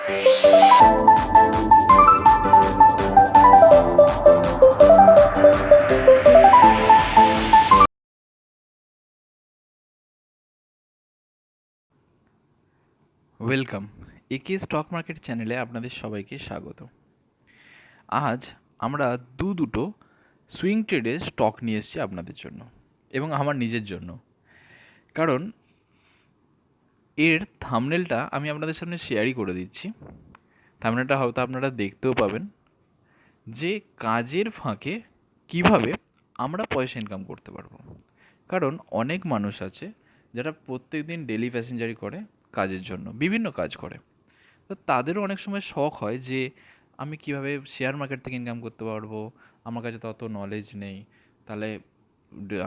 Welcome একে stock market চ্যানেলে আপনাদের সবাইকে স্বাগত। আজ আমরা দুটো সুইং ট্রেডের স্টক নিয়ে এসেছি আপনাদের জন্য এবং আমার নিজের জন্য, কারণ এর থাম্বনেলটা আমি আপনাদের সামনে শেয়ারই করে দিচ্ছি। থাম্বনেলটা হয়তো আপনারা দেখতেও পাবেন যে কাজের ফাঁকে কিভাবে আমরা পয়সা ইনকাম করতে পারবো। কারণ অনেক মানুষ আছে যারা প্রত্যেক দিন ডেলি প্যাসেঞ্জারি করে কাজের জন্য, বিভিন্ন কাজ করে। তো তাদেরও অনেক সময় শখ হয় যে আমি কিভাবে শেয়ার মার্কেট থেকে ইনকাম করতে পারবো, আমার কাছে তো অত নলেজ নেই। তাহলে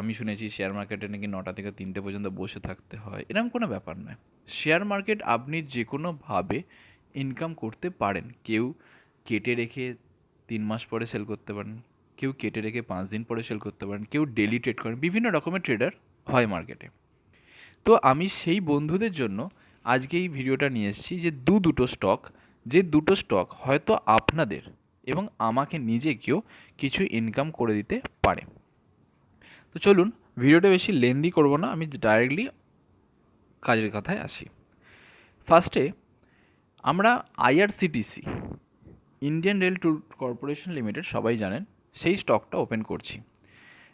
আমি শুনেছি শেয়ার মার্কেটে নাকি 9টা থেকে 3টে পর্যন্ত বসে থাকতে হয়, এরকম কোনো ব্যাপার নয়। শেয়ার মার্কেট আপনি যে কোনোভাবে ইনকাম করতে পারেন। কেউ কেটে রেখে 3 মাস পরে সেল করতে পারেন, কেউ কেটে রেখে 5 দিন পরে সেল করতে পারেন, কেউ ডেলি ট্রেড করেন, বিভিন্ন রকমের ট্রেডার হয় মার্কেটে। তো আমি সেই বন্ধুদের জন্য আজকে এই ভিডিওটা নিয়ে এসেছি যে দুটো স্টক, যে দুটো স্টক হয়তো আপনাদের এবং আমাকে নিজেকেও কিছু ইনকাম করে দিতে পারে। তো চলুন, ভিডিওটা বেশি লেন্দি করব না, আমি ডাইরেক্টলি কাজের কথায় আসি। ফার্স্টে আমরা IRCTC, Indian rail tour corporation limited, সবাই জানেন, সেই স্টকটা ওপেন করছি,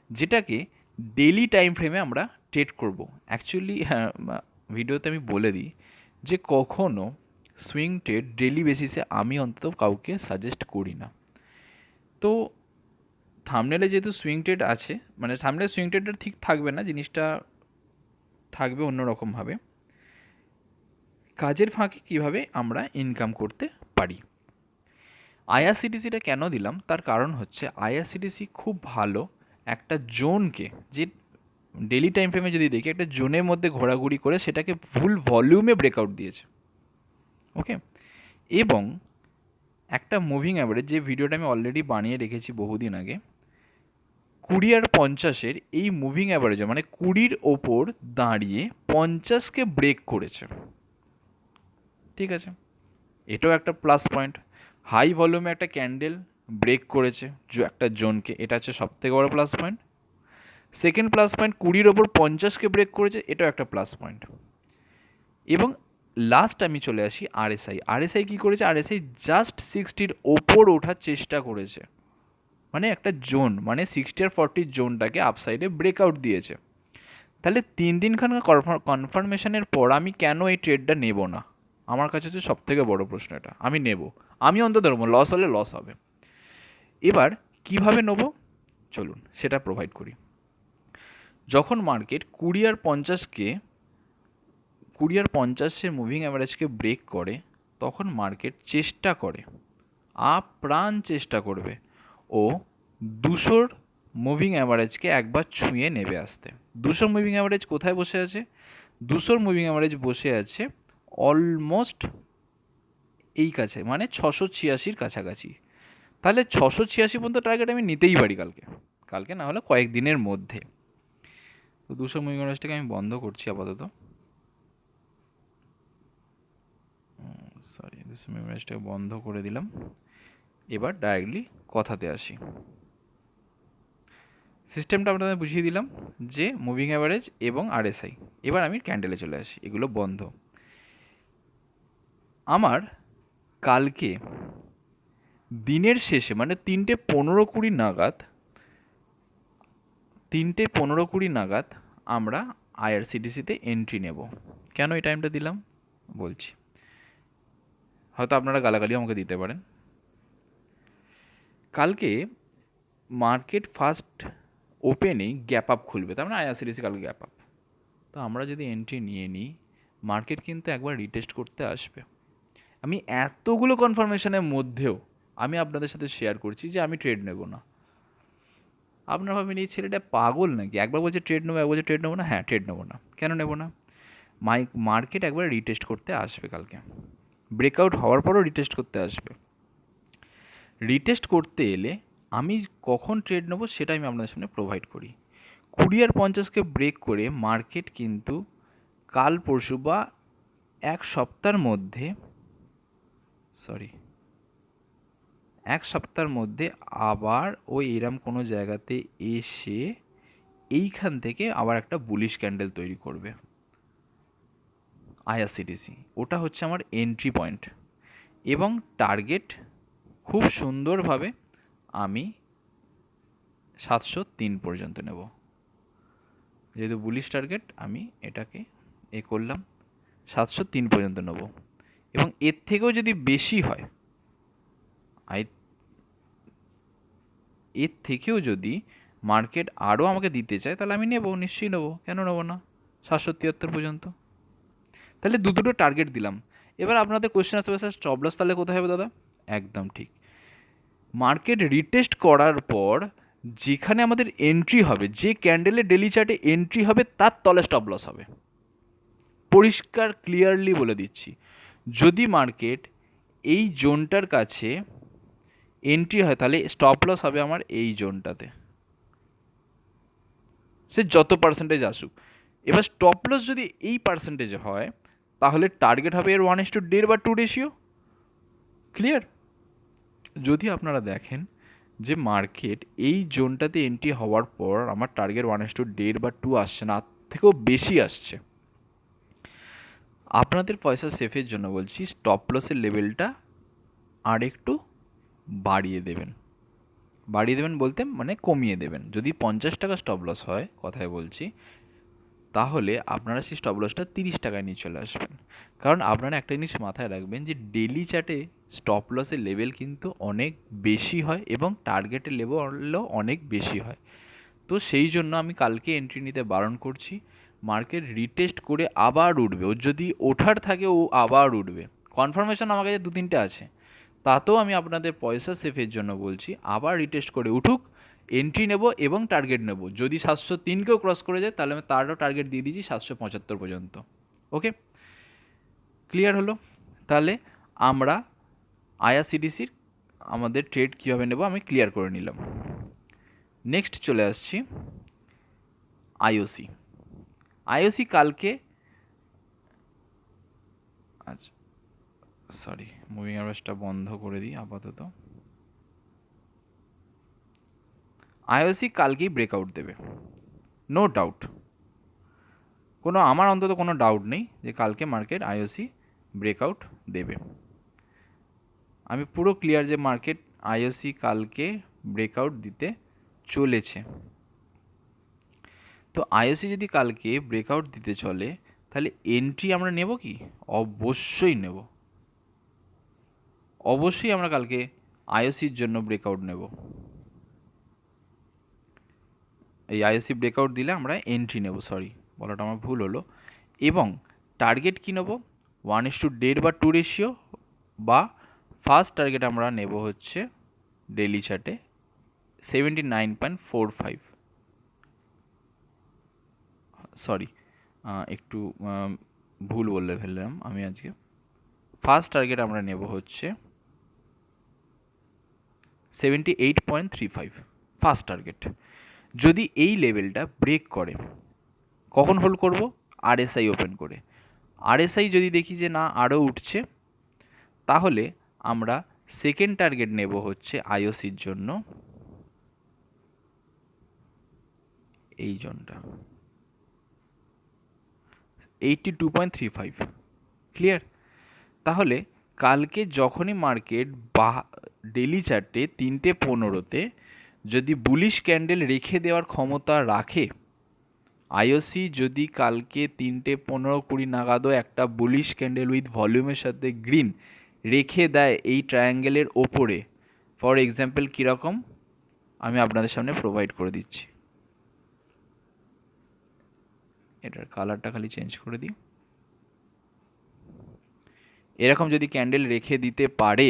যেটাকে ডেলি টাইম ফ্রেমে আমরা ট্রেড করব। অ্যাকচুয়ালি হ্যাঁ, ভিডিওতে আমি বলে দিই যে কখনও সুইং ট্রেড ডেলি বেসিসে আমি অন্তত কাউকে সাজেস্ট করি না। তো থাম্বনেলে যেহেতু সুইং ট্রেড আছে, মানে থাম্বনেলে সুইং ট্রেডটা ঠিক থাকবে না, জিনিসটা থাকবে অন্যরকমভাবে। কাজের ফাঁকে কিভাবে আমরা ইনকাম করতে পারি। আইআরসিটিসিটা কেন দিলাম তার কারণ হচ্ছে আইআরসিটিসি খুব ভালো একটা জোনকে, যে ডেলি টাইম ফ্রেমে যদি দেখি একটা জোনের মধ্যে ঘোরাঘুরি করে সেটাকে ফুল ভলিউমে ব্রেকআউট দিয়েছে। ওকে, এবং একটা মুভিং অ্যাভারেজ, যে ভিডিওটা আমি অলরেডি বানিয়ে রেখেছি বহুদিন আগে, 20 আর 50-এর এই মুভিং অ্যাভারেজ, মানে 20-র ওপর দাঁড়িয়ে 50কে ব্রেক করেছে। ঠিক আছে, এটাও একটা প্লাস পয়েন্ট। হাই ভলিউমে একটা ক্যান্ডেল ব্রেক করেছে একটা জোনকে, এটা হচ্ছে সবথেকে বড় plus point. Second plus point, 20-র ওপর 50কে ব্রেক করেছে, এটাও একটা প্লাস পয়েন্ট। এবং লাস্ট আমি চলে আসি আরএসআই। আরএসআই কী করেছে? আরএসআই জাস্ট 60-র ওপর ওঠার চেষ্টা করেছে, মানে একটা জোন, মানে 60 আর 40 জোনটাকে আপসাইডে ব্রেকআউট দিয়েছে। তাহলে 3 দিনখানা কনফার্মেশনের পর আমি কেন এই ট্রেডটা নেব না? আমার কাছে হচ্ছে সবথেকে বড় প্রশ্ন এটা। আমি নেব, আমি অন্তত ধরবো, লস হলে লস হবে। এবার কিভাবে নেব চলুন সেটা প্রোভাইড করি। যখন মার্কেট 20 আর 50-এর মুভিং অ্যাভারেজকে ব্রেক করে, তখন মার্কেট চেষ্টা করে, আপ্রাণ চেষ্টা করবে ও 200-র মুভিং অ্যাভারেজকে একবার ছুঁয়ে নেবে আসতে। 200 মুভিং অ্যাভারেজ কোথায় বসে আছে? 200-র মুভিং অ্যাভারেজ বসে আছে অলমোস্ট এই কাছে, মানে 686-র কাছাকাছি। তাহলে 686 পর্যন্ত টার্গেট আমি নিতেই পারি কালকে না হলে কয়েকদিনের মধ্যে। তো 200 মুভিং অ্যাভারেজটাকে আমি বন্ধ করছি আপাতত। 200 মুভিং অ্যাভারেজটাকে বন্ধ করে দিলাম। এবার ডাইরেক্টলি কথাতে আসি। সিস্টেমটা আপনাদের বুঝিয়ে দিলাম যে মুভিং অ্যাভারেজ এবং আরএসআই। এবার আমি ক্যান্ডেলে চলে আসি, এগুলো বন্ধ। আমার কালকে দিনের শেষে, মানে 3:15-20 নাগাদ আমরা আইআরসিটিসিতে এন্ট্রি নেব। কেন এই টাইমটা দিলাম বলছি, হয়তো আপনারা গালাগালিও আমাকে দিতে পারেন। কালকে মার্কেট ফার্স্ট ওপেনেই গ্যাপ আপ খুলবে, তার মানে আইআরসিটিসি কালকে গ্যাপ আপ। তো আমরা যদি এন্ট্রি নিয়ে নিই, মার্কেট কিন্তু একবার রিটেস্ট করতে আসবে। আমি এতগুলো কনফার্মেশনের মধ্যেও আমি আপনাদের সাথে শেয়ার করছি যে আমি ট্রেড নেব না। আপনারা ভাবেন এই ছেলেটা পাগল নাকি? একবার বলছে ট্রেড নেবো, একবার বলছে ট্রেড নেবো না। হ্যাঁ, ট্রেড নেবো না। কেন নেবো না? মার্কেট একবার রিটেস্ট করতে আসবে কালকে, ব্রেকআউট হওয়ার পরও রিটেস্ট করতে আসবে। রিটেস্ট করতে এলে আমি কখন ট্রেড নেবো সেটা আমি আপনাদের সামনে প্রোভাইড করি। 20 আর 50কে ব্রেক করে মার্কেট কিন্তু কাল পরশু বা এক সপ্তাহের মধ্যে সরি, এক সপ্তাহের মধ্যে আবার ওই এরম কোনো জায়গাতে এসে এইখান থেকে আবার একটা বুলিশ ক্যান্ডেল তৈরি করবে আইআরসিটিসি। ওটা হচ্ছে আমার এন্ট্রি পয়েন্ট এবং টার্গেট খুব সুন্দরভাবে আমি 703 পর্যন্ত নেব। যেহেতু বুলিশ টার্গেট, আমি এটাকে করলাম 703 পর্যন্ত নেব। এবং এর থেকেও যদি বেশি হয়, এর থেকেও যদি মার্কেট আরও আমাকে দিতে চায় তাহলে আমি নেব, নিশ্চয়ই নেব, কেন নেব না, 773 পর্যন্ত। তাহলে দুটো টার্গেট দিলাম। এবার আপনাদের কোয়েশ্চেন আসতে পারে, স্যার স্টপ লস তাহলে কোথায় হবে দাদা? একদম ঠিক, মার্কেট রিটেস্ট করার পর যেখানে আমাদের এন্ট্রি হবে, যে ক্যান্ডেলে ডেলি চার্টে এন্ট্রি হবে তার তলে স্টপ লস হবে। পরিষ্কার ক্লিয়ারলি বলে দিচ্ছি, যদি মার্কেট এই জোনটার কাছে এন্ট্রি হয় তাহলে স্টপ লস হবে আমার এই জোনটাতে, সে যত পার্সেন্টেজ আসুক। এবার স্টপ লস যদি এই পার্সেন্টেজে হয় তাহলে টার্গেট হবে এর 1:1.5 বা 2 রেশিও। ক্লিয়ার? যদি আপনারা দেখেন যে মার্কেট এই জোনটাতে এন্ট্রি হওয়ার পর আমার টার্গেট 1:1.5 বা 2 আসছে না, তার থেকেও বেশি আসছে, আপনাদের পয়সা সেফের জন্য বলছি স্টপ লসের লেভেলটা আর একটু বাড়িয়ে দেবেন। বাড়িয়ে দেবেন বলতে মানে কমিয়ে দেবেন। যদি 50 টাকা স্টপ লস হয়, কথায় বলছি, তাহলে আপনারা সেই স্টপ লসটা 30 টাকায় নিয়ে চলে আসবেন। কারণ আপনারা একটা জিনিস মাথায় রাখবেন যে ডেলি চার্টে স্টপ লসের লেভেল কিন্তু অনেক বেশি হয় এবং টার্গেটের লেভেলও অনেক বেশি হয়। তো সেই জন্য আমি কালকে এন্ট্রি নিতে বারণ করছি। মার্কেট রিটেস্ট করে আবার উঠবে, ওর যদি ওঠার থাকে ও আবার উঠবে, কনফার্মেশন আমার কাছে 2-3টে আছে, তাতেও আমি আপনাদের পয়সা সেফের জন্য বলছি আবার রিটেস্ট করে উঠুক, এন্ট্রি নেব এবং টার্গেট নেব। যদি 703কেও ক্রস করে যায় তাহলে আমি তারও টার্গেট দিয়ে দিয়েছি 775 পর্যন্ত। ওকে, ক্লিয়ার হলো? তাহলে আমরা আইআরসিটিসির আমাদের ট্রেড কীভাবে নেব আমি ক্লিয়ার করে নিলাম। নেক্সট চলে আসছি আইওসি। আইওসি কালকে, আচ্ছা সরি, মুভিং অ্যাভারেজটা বন্ধ করে দিই আপাতত। আইওসি কালকেই ব্রেকআউট দেবে, নো ডাউট, আমার অন্তত কোনো ডাউট নেই যে কালকে মার্কেট আইওসি ব্রেকআউট দেবে। আমি পুরো ক্লিয়ার যে মার্কেট আইওসি কালকে ব্রেকআউট দিতে চলেছে। তো আইওসি যদি কালকে ব্রেকআউট দিতে চলে তাহলে এন্ট্রি আমরা নেব কি? অবশ্যই নেব, অবশ্যই আমরা কালকে আইওসির জন্য ব্রেকআউট নেব। এই আইওসি ব্রেকআউট দিলে আমরা এন্ট্রি নেব, সরি বলাটা আমার ভুল হলো। এবং টার্গেট কী নেব? 1:1.5 বা 2 রেশিও, বা ফার্স্ট টার্গেট আমরা নেব হচ্ছে ডেলি চার্টে 79.45, সরি একটু ভুল বলে ফেললাম আমি আজকে। ফার্স্ট টার্গেট আমরা নেব হচ্ছে 78.35, ফার্স্ট টার্গেট। যদি এই লেভেলটা ব্রেক করে, কখন হোল্ড করব? আরএসআই ওপেন করে। আরএসআই যদি দেখি যে না আরও উঠছে, তাহলে আমরা সেকেন্ড টার্গেট নেব হচ্ছে আইওসির জন্য এই জোনটা 82.35। ক্লিয়ার? তাহলে কালকে যখনই মার্কেট ডেলি চার্টে 3:15-তে যদি বুলিশ ক্যান্ডেল রেখে দেওয়ার ক্ষমতা রাখে, আইওসি যদি কালকে 3:15-20 নাগাদও একটা বুলিশ ক্যান্ডেল উইথ ভলিউমের সাথে গ্রিন রেখে দেয় এই ট্রায়াঙ্গেলের ওপরে, ফর এক্সাম্পল কীরকম আমি আপনাদের সামনে প্রোভাইড করে দিচ্ছি। এটার কালারটা খালি চেঞ্জ করে দিই। এরকম যদি ক্যান্ডেল রেখে দিতে পারে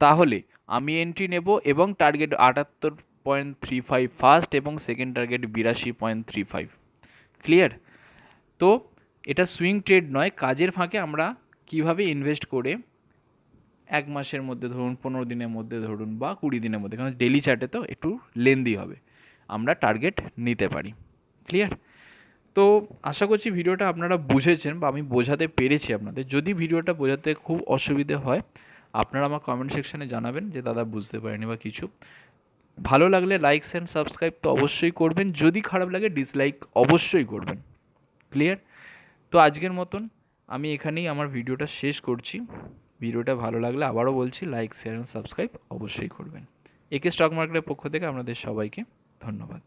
তাহলে আমি এন্ট্রি নেব এবং টার্গেট 78.35 ফার্স্ট এবং সেকেন্ড টার্গেট 82.35। ক্লিয়ার? তো এটা সুইং ট্রেড নয়, কাজের ফাঁকে আমরা কিভাবে ইনভেস্ট করে 1 মাসের মধ্যে ধরুন, 15 দিনের মধ্যে ধরুন, বা 20 দিনের মধ্যে, কারণ ডেলি চার্টে তো একটু লেন্দি হবে, আমরা টার্গেট নিতে পারি। ক্লিয়ার? তো আশা করছি ভিডিওটা আপনারা বুঝেছেন বা আমি বোঝাতে পেরেছি আপনাদের। যদি ভিডিওটা বোঝাতে খুব অসুবিধে হয় আপনারা আমার কমেন্ট সেকশানে জানাবেন যে দাদা বুঝতে পারেনি বা কিছু। ভালো লাগলে লাইকস অ্যান্ড সাবস্ক্রাইব তো অবশ্যই করবেন, যদি খারাপ লাগে ডিসলাইক অবশ্যই করবেন। ক্লিয়ার? তো আজকের মতন আমি এখানেই আমার ভিডিওটা শেষ করছি। ভিডিওটা ভালো লাগলে আবারও বলছি লাইক, শেয়ার অ্যান্ড সাবস্ক্রাইব অবশ্যই করবেন। একে স্টক মার্কেটের পক্ষ থেকে আপনাদের সবাইকে ধন্যবাদ।